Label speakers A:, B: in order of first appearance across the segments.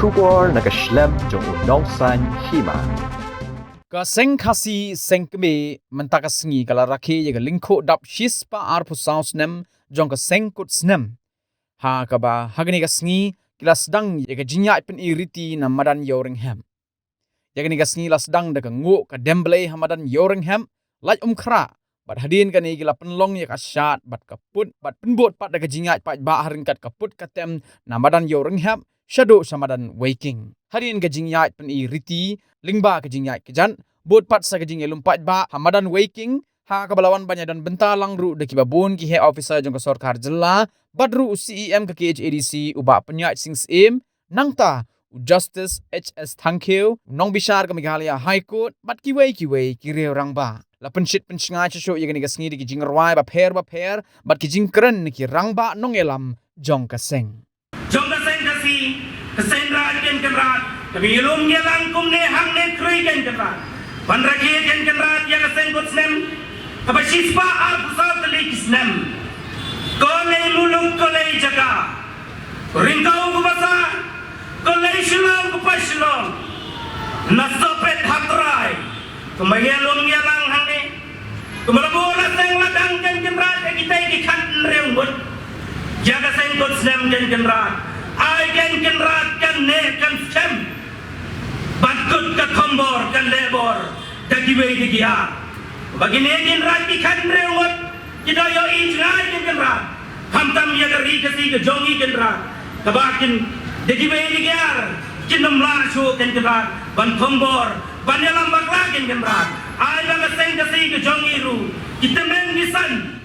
A: Shubor na kashlem jong unongsan hima.
B: Ka seng khasi seng keme mentaka sengi kala rakhe ye lingkho dap shispa arpu sounds nem jong ka seng kut snem. Ha ka ba hagni ka sengi kila sedang ye ka jinya pen iriti na madan yoringham. Ye ka sengi la sedang da ka ngo ka demble hamadan yoringham laj khra. Bat hadin ka ni gila penlong ye ka syat bat kaput bat penbot pat da ka jinya pat ba harin kat kaput katem na madan yoringham shadow samadan waking. Hadin ka jinya pen iriti lingba ka jinya kejan bot pat sa ka jinya lumpat ba hamadan waking ha kabalawan banyak dan bentalang ru de kibabun ki he officer jong ka sarkar jilla badru CEM ka KHADC uba penyat sings im nangta justice HS thankeu nong bishar ka Meghalaya High Court bat kiwei ki re rang ba la penshit pensnga chasho ye ga sngi ki jingrwai ba pher bat ki jingkren ki rang ba nong elam jong ka seng
C: kasi kaseng rajen kenrat kami ilum ngelang kumne hangne krui ken kenrat panrakie ken kenrat ya kaseng kutsnem kabashispa arpusal telik snem kole mulung kole jaga ringkau kubasa kole shilong kupashilong nasopet hatrai kumayelum ngelang hangne kumalabola seng ladang ken kenrat kita ikan reungut ya kaseng kutsnem ken kenrat I can rat can ne can stem but good ka kombor kan lebor dagi we digi ya bagine kin rat ki kan rewot kita yo injai kin rat hamtam ya gari kasi ke jongi kin rat kabakin dagi we digi ya kinam la chu kin rat ban kombor ban yalam bakla kin rat ai ba seng kasi ke jongi ru kita men nisan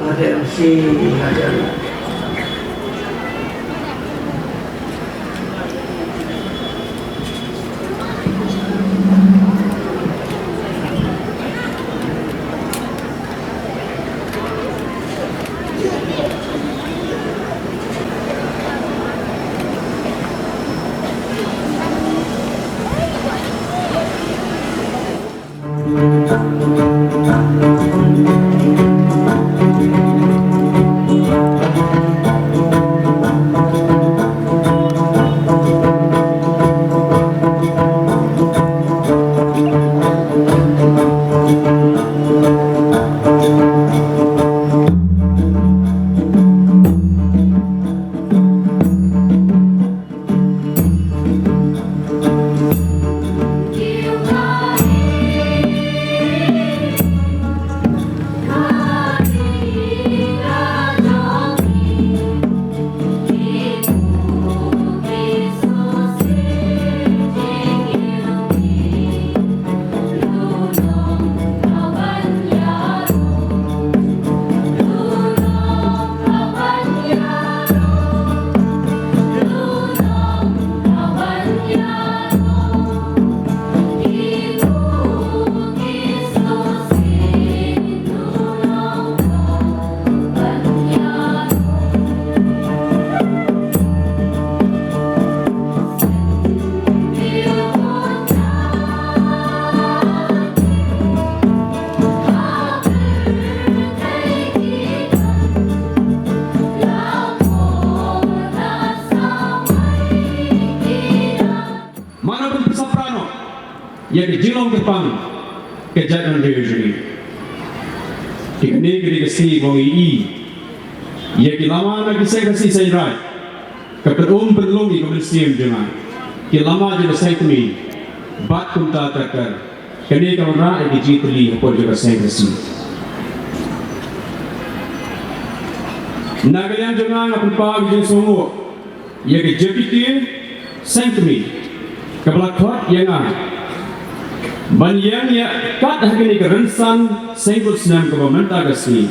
D: ada MC ada
E: yang dijilong Jepang kejadian reuni dikini kiri kesi bongi ya kilama na kisah kasih sayrai keperum perlung di komersium dengan kilama jadi saya kami bat kunta takar kini kamera yang dijituli apa juga saya kasih nagalian jangan apa pagi yang semua ya kejepitin saya kami kebelakang yang Banyak kat hari ini kerensan sengkut senam kebementar kesini.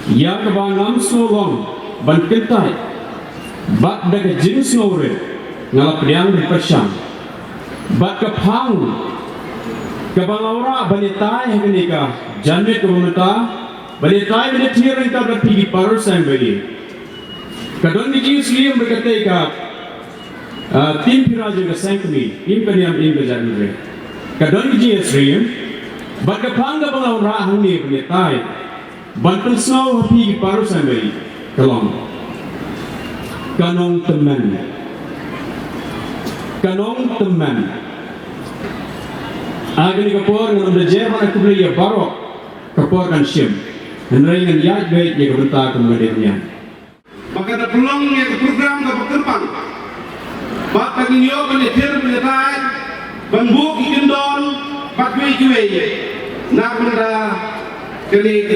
E: Ya kebanam solong ban kentai. Bat daga jenis ngore ngalap liang di persang. Bat kepang kebalaura banitai hari ini ka janmet kebementar banitai banitir kita berpigi paru sembari. Kadang dijus liam berkata ka tim piraja kesengkuni tim kalian tim kejanure. Kadang jenis riam, bat kepangga balaura hari ini banitai. Bantul snow happy paru sampai kelong kanong teman agni kapor ngam dejer mana kubli ya baro kapor kan sim hendrai ngan yaj baik ya berita kemudiannya
F: maka ada peluang yang program ke berkembang bat pagi yo benetir benetai bambu ikendon bat kuwe nak benda kini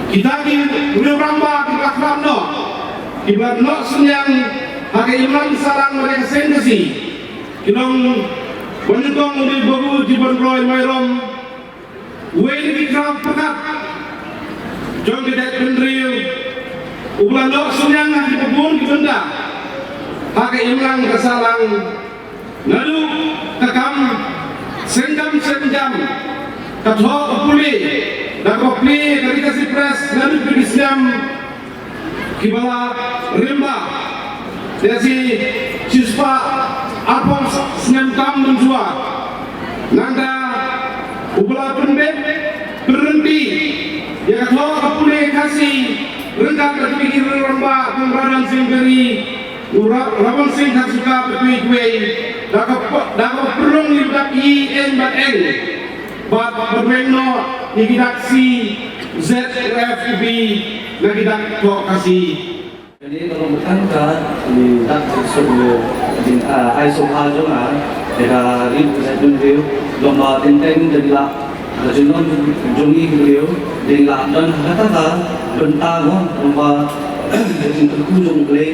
F: kita di beramba di platform no di platform senyang hari imam sarang mereka sendiri kinong wanitong di baru di berroy mayrom wei di krab pekat jom kita pendriu ubulan no senyang di kebun di benda hari imam kesalang ngadu tekam senjam Katho puli, dapat puli dari kasih pres lalu berislam kibala rimba dari siswa apa senam kam menjua nanda ubala penbet berhenti ya katho puli kasih rendah terpikir rimba pemberan semberi rawan sing suka berkui-kui dapat perung libat en bat en bat bermeno digidaksi ZFB nagidak to kasih
D: jadi kalau berangkat di tak sesuatu di ISO hajo lah ada ribu sejun riu lomba tenteng jadi lah junon jungi riu jadi lah dan kata bentang lomba jadi terkujung kle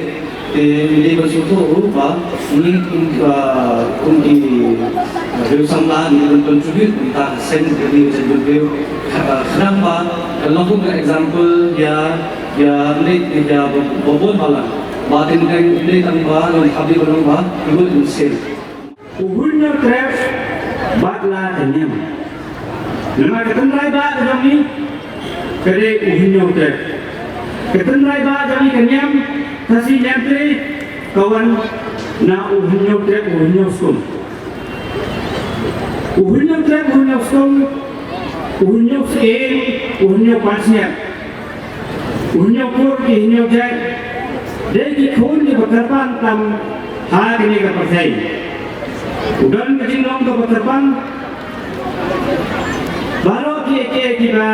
D: Ini bersyukur bah ini kunci beliau sampai ini contribute tentang sen jadi beliau kadang bah kalau pun example ya ini dia bobot malah batin ini kan bah yang habis belum bah ikut insil.
G: Uhunnya trap batla tenyam. Nama ketenrai ba dalam ni kede uhunnya trap. Ketenrai ba dalam kenyam kasih nyampe kawan na uhunnya trap uhunnya skum. Uhunnya trap uhunnya skum uhunnya skum uhunnya pasnya. Uhunnya kur uhunnya trap. Jadi kau ni berkorban tam hari ni kepercayaan. Udan kecil long ke terbang baru kita